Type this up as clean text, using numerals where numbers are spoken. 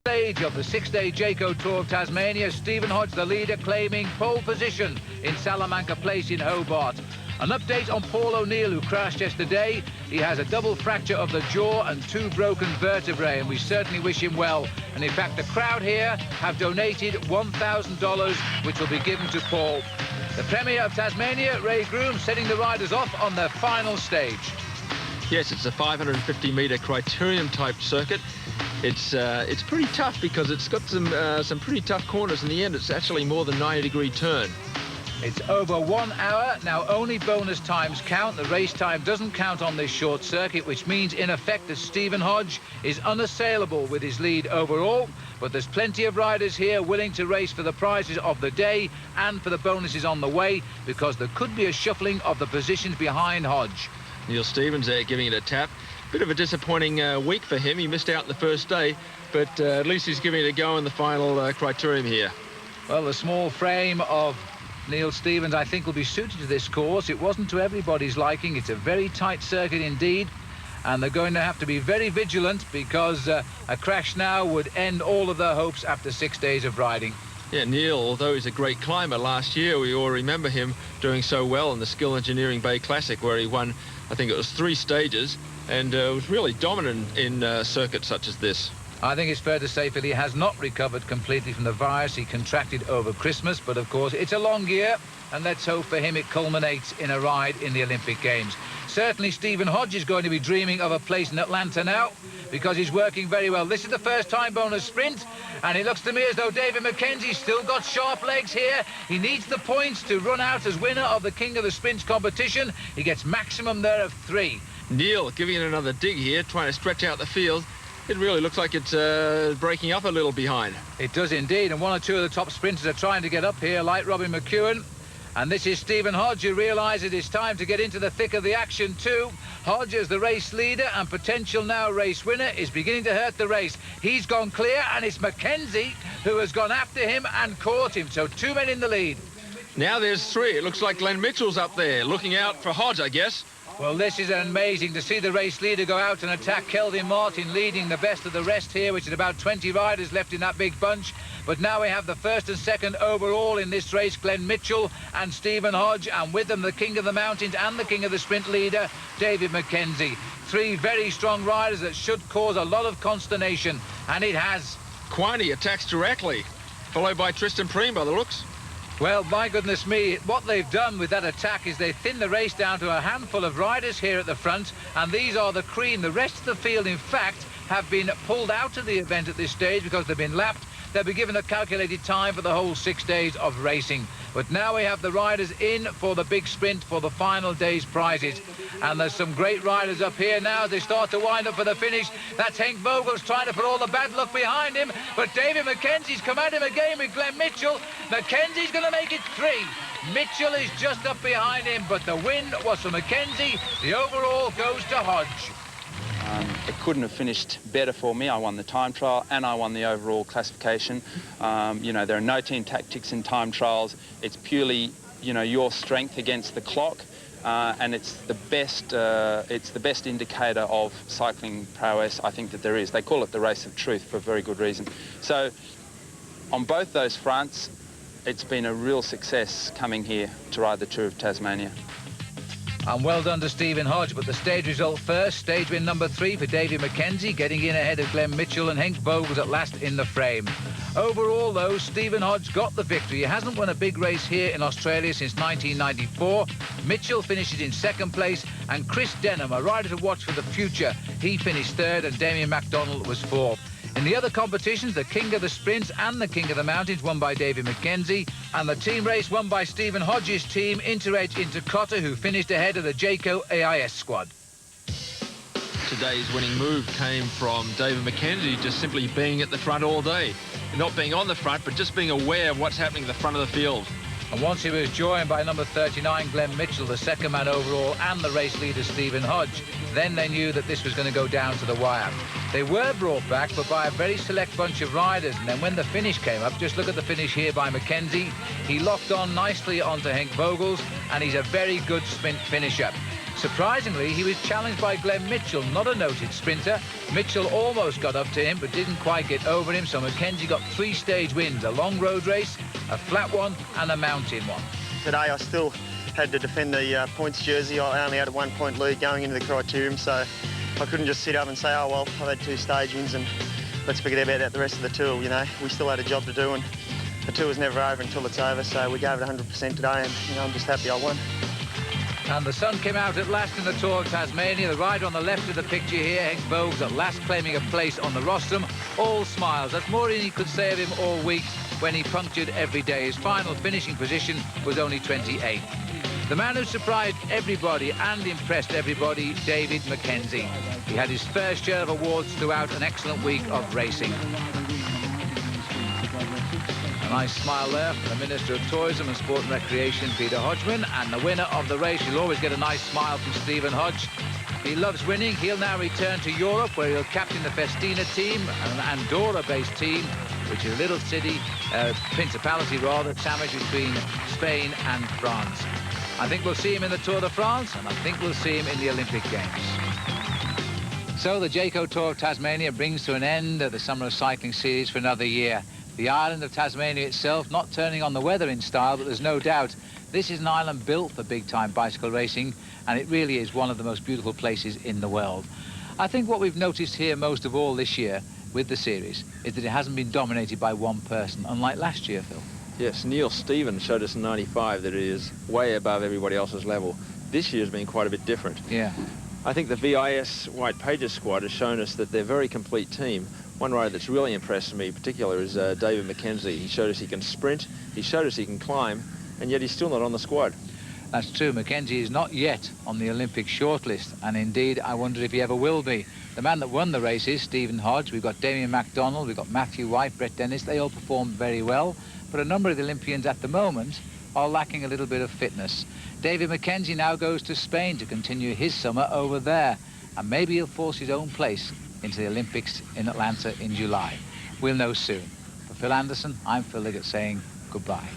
Stage of the six-day Jayco Tour of Tasmania, Stephen Hodge, the leader, claiming pole position in Salamanca Place in Hobart. An update on Paul O'Neill, who crashed yesterday. He has a double fracture of the jaw and 2 broken vertebrae, and we certainly wish him well. And in fact, the crowd here have donated $1,000, which will be given to Paul. The Premier of Tasmania, Ray Groom, setting the riders off on their final stage. Yes, it's a 550-metre criterium-type circuit. It's pretty tough because it's got some pretty tough corners. In the end, it's actually more than 90-degree turn. It's over 1 hour. Now, only bonus times count. The race time doesn't count on this short circuit, which means, in effect, that Stephen Hodge is unassailable with his lead overall. But there's plenty of riders here willing to race for the prizes of the day and for the bonuses on the way, because there could be a shuffling of the positions behind Hodge. Neil Stevens there giving it a tap. Bit of a disappointing week for him. He missed out the first day, but at least he's giving it a go in the final criterium here. Well, the small frame of Neil Stevens, I think, will be suited to this course. It wasn't to everybody's liking. It's a very tight circuit indeed, and they're going to have to be very vigilant, because a crash now would end all of their hopes after 6 days of riding. Yeah, Neil, although he's a great climber, last year we all remember him doing so well in the Skill Engineering Bay Classic, where he won, I think it was 3 stages, and was really dominant in circuits such as this. I think it's fair to say that he has not recovered completely from the virus he contracted over Christmas, but of course it's a long year, and let's hope for him it culminates in a ride in the Olympic Games. Certainly Stephen Hodge is going to be dreaming of a place in Atlanta now, because he's working very well. This is the first time bonus sprint, and it looks to me as though David McKenzie's still got sharp legs here. He needs the points to run out as winner of the King of the Sprints competition. He gets maximum there of 3. Neil giving it another dig here, trying to stretch out the field. It really looks like it's breaking up a little behind. It does indeed, and 1 or 2 of the top sprinters are trying to get up here, like Robin McEwen. And this is Stephen Hodge, who realises it's time to get into the thick of the action too. Hodge, as the race leader and potential now race winner, is beginning to hurt the race. He's gone clear, and it's McKenzie who has gone after him and caught him. So 2 men in the lead. Now there's 3. It looks like Glenn Mitchell's up there, looking out for Hodge, I guess. Well, this is amazing to see the race leader go out and attack. Kelvin Martin leading the best of the rest here, which is about 20 riders left in that big bunch. But now we have the first and second overall in this race, Glenn Mitchell and Stephen Hodge, and with them the King of the Mountains and the King of the Sprint leader, David McKenzie. 3 very strong riders that should cause a lot of consternation, and it has. Quiney attacks directly, followed by Tristan Preem by the looks. Well, my goodness me, what they've done with that attack is they've thinned the race down to a handful of riders here at the front, and these are the cream. The rest of the field, in fact, have been pulled out of the event at this stage because they've been lapped. They'll be given a calculated time for the whole 6 days of racing. But now we have the riders in for the big sprint for the final day's prizes. And there's some great riders up here now as they start to wind up for the finish. That's Henk Vogel's trying to put all the bad luck behind him. But David McKenzie's come at him again with Glenn Mitchell. McKenzie's going to make it 3. Mitchell is just up behind him, but the win was for McKenzie. The overall goes to Hodge. It couldn't have finished better for me. I won the time trial and I won the overall classification. You know, there are no team tactics in time trials. It's purely, you know, your strength against the clock, and it's the best indicator of cycling prowess I think that there is. They call it the race of truth for a very good reason. So on both those fronts, it's been a real success coming here to ride the Tour of Tasmania. And well done to Stephen Hodge, but the stage result first. Stage win number 3 for David McKenzie, getting in ahead of Glenn Mitchell, and Henk Vogels at last in the frame. Overall, though, Stephen Hodge got the victory. He hasn't won a big race here in Australia since 1994. Mitchell finishes in 2nd place, and Chris Denham, a rider to watch for the future, he finished 3rd, and Damien MacDonald was 4th. In the other competitions, the King of the Sprints and the King of the Mountains won by David McKenzie, and the team race won by Stephen Hodge's team, Interedge Intercotta, who finished ahead of the Jayco AIS squad. Today's winning move came from David McKenzie, just simply being at the front all day. Not being on the front, but just being aware of what's happening at the front of the field. And once he was joined by number 39, Glenn Mitchell, the 2nd man overall, and the race leader, Stephen Hodge, then they knew that this was going to go down to the wire. They were brought back, but by a very select bunch of riders. And then when the finish came up, just look at the finish here by McKenzie. He locked on nicely onto Henk Vogels, and he's a very good sprint finisher. Surprisingly, he was challenged by Glenn Mitchell, not a noted sprinter. Mitchell almost got up to him, but didn't quite get over him, so Mackenzie got 3 stage wins, a long road race, a flat one, and a mountain one. Today I still had to defend the points jersey. I only had a 1-point lead going into the criterium, so I couldn't just sit up and say, oh, well, I've had 2 stage wins and let's forget about that the rest of the tour, you know. We still had a job to do, and the tour's never over until it's over, so we gave it 100% today, and, you know, I'm just happy I won. And the sun came out at last in the Tour of Tasmania. The rider on the left of the picture here, Henk Bogues, at last claiming a place on the rostrum. All smiles. That's more than he could say of him all week when he punctured every day. His final finishing position was only 28th. The man who surprised everybody and impressed everybody, David Mackenzie. He had his fair share of awards throughout an excellent week of racing. A nice smile there from the Minister of Tourism and Sport and Recreation, Peter Hodgman, and the winner of the race. You'll always get a nice smile from Stephen Hodge. He loves winning. He'll now return to Europe, where he'll captain the Festina team, an Andorra-based team, which is a little city, principality rather, sandwiched between Spain and France. I think we'll see him in the Tour de France, and I think we'll see him in the Olympic Games. So the Jayco Tour of Tasmania brings to an end the Summer of Cycling series for another year. The island of Tasmania itself not turning on the weather in style, but there's no doubt this is an island built for big-time bicycle racing, and it really is one of the most beautiful places in the world. I think what we've noticed here most of all this year with the series is that it hasn't been dominated by one person, unlike last year, Phil. Yes, Neil Stevens showed us in '95 that it is way above everybody else's level. This year's been quite a bit different. Yeah. I think the VIS White Pages squad has shown us that they're a very complete team. One rider that's really impressed me in particular is David Mackenzie. He showed us he can sprint, he showed us he can climb, and yet he's still not on the squad. That's true. Mackenzie is not yet on the Olympic shortlist, and indeed I wonder if he ever will be. The man that won the race is Stephen Hodge. We've got Damien MacDonald, we've got Matthew White, Brett Dennis. They all performed very well, but a number of the Olympians at the moment are lacking a little bit of fitness. David Mackenzie now goes to Spain to continue his summer over there, and maybe he'll force his own place into the Olympics in Atlanta in July. We'll know soon. For Phil Anderson, I'm Phil Liggett saying goodbye.